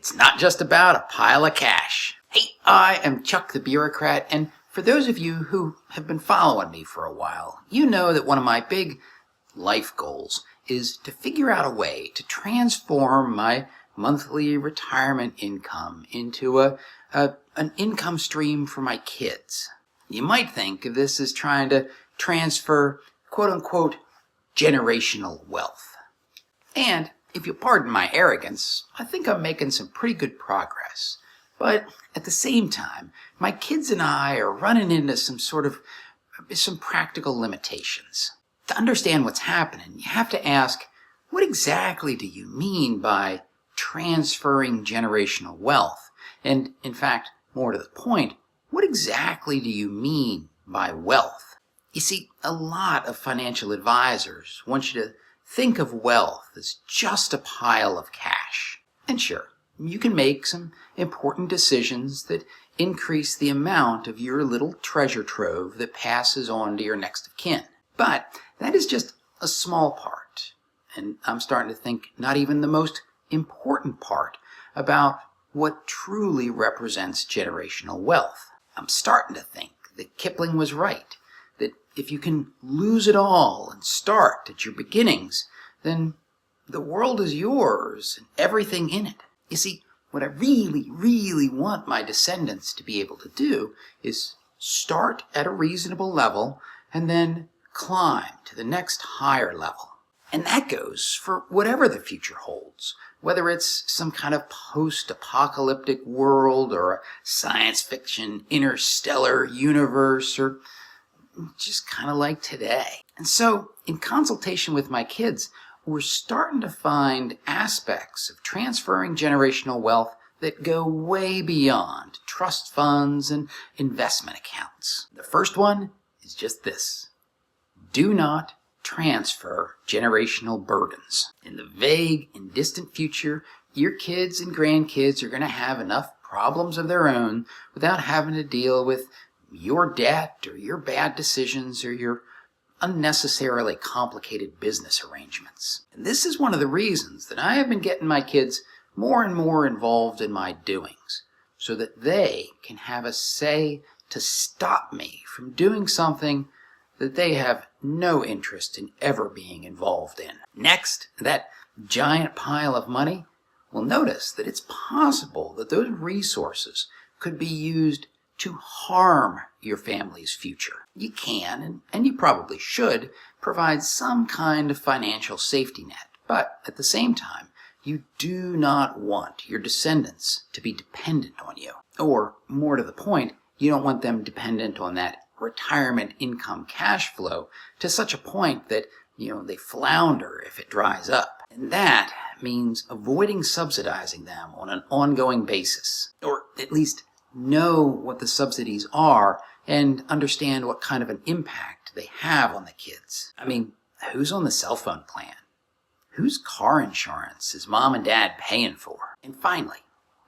It's not just about a pile of cash. Hey, I am Chuck the Bureaucrat, and for those of you who have been following me for a while, you know that one of my big life goals is to figure out a way to transform my monthly retirement income into an income stream for my kids. You might think of this as trying to transfer quote-unquote generational wealth. And if you'll pardon my arrogance, I think I'm making some pretty good progress. But at the same time, my kids and I are running into some practical limitations. To understand what's happening, you have to ask, what exactly do you mean by transferring generational wealth? And in fact, more to the point, what exactly do you mean by wealth? You see, a lot of financial advisors want you to think of wealth as just a pile of cash. And sure, you can make some important decisions that increase the amount of your little treasure trove that passes on to your next of kin. But that is just a small part. And I'm starting to think not even the most important part about what truly represents generational wealth. I'm starting to think that Kipling was right, that if you can lose it all and start at your beginnings, then the world is yours and everything in it. You see, what I really, really want my descendants to be able to do is start at a reasonable level and then climb to the next higher level. And that goes for whatever the future holds, whether it's some kind of post-apocalyptic world or a science fiction interstellar universe or just kind of like today. And so, in consultation with my kids, we're starting to find aspects of transferring generational wealth that go way beyond trust funds and investment accounts. The first one is just this: do not transfer generational burdens. In the vague and distant future, your kids and grandkids are going to have enough problems of their own without having to deal with your debt or your bad decisions or your unnecessarily complicated business arrangements. And this is one of the reasons that I have been getting my kids more and more involved in my doings, so that they can have a say to stop me from doing something that they have no interest in ever being involved in. Next, that giant pile of money, well, notice that it's possible that those resources could be used to harm your family's future. You can, and you probably should, provide some kind of financial safety net, but at the same time, you do not want your descendants to be dependent on you. Or, more to the point, you don't want them dependent on that retirement income cash flow to such a point that, they flounder if it dries up. And that means avoiding subsidizing them on an ongoing basis, or at least know what the subsidies are and understand what kind of an impact they have on the kids. I mean, who's on the cell phone plan? Whose car insurance is mom and dad paying for? And finally,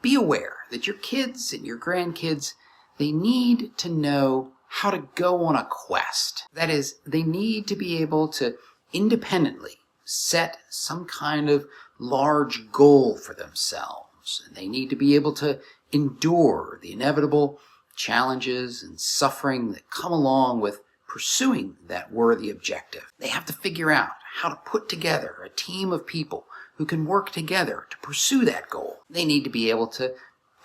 be aware that your kids and your grandkids, they need to know how to go on a quest. That is, they need to be able to independently set some kind of large goal for themselves. And they need to be able to endure the inevitable challenges and suffering that come along with pursuing that worthy objective. They have to figure out how to put together a team of people who can work together to pursue that goal. They need to be able to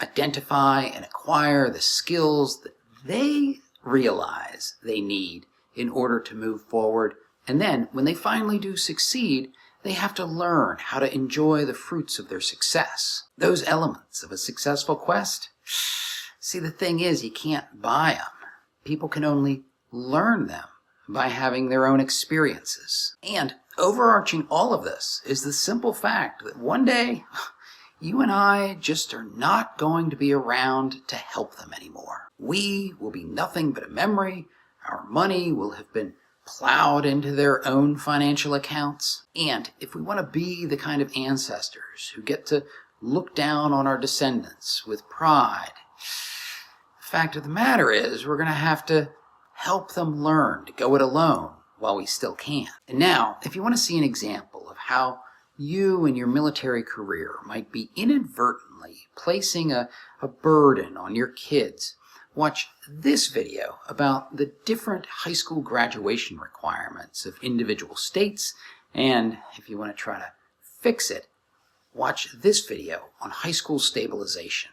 identify and acquire the skills that they realize they need in order to move forward. And then, when they finally do succeed, they have to learn how to enjoy the fruits of their success. Those elements of a successful quest, see, the thing is, you can't buy them. People can only learn them by having their own experiences. And overarching all of this is the simple fact that one day, you and I just are not going to be around to help them anymore. We will be nothing but a memory. Our money will have been plowed into their own financial accounts. And if we want to be the kind of ancestors who get to look down on our descendants with pride, the fact of the matter is we're going to have to help them learn to go it alone while we still can. And now, if you want to see an example of how you in your military career might be inadvertently placing a burden on your kids, watch this video about the different high school graduation requirements of individual states, and if you want to try to fix it, watch this video on high school stabilization.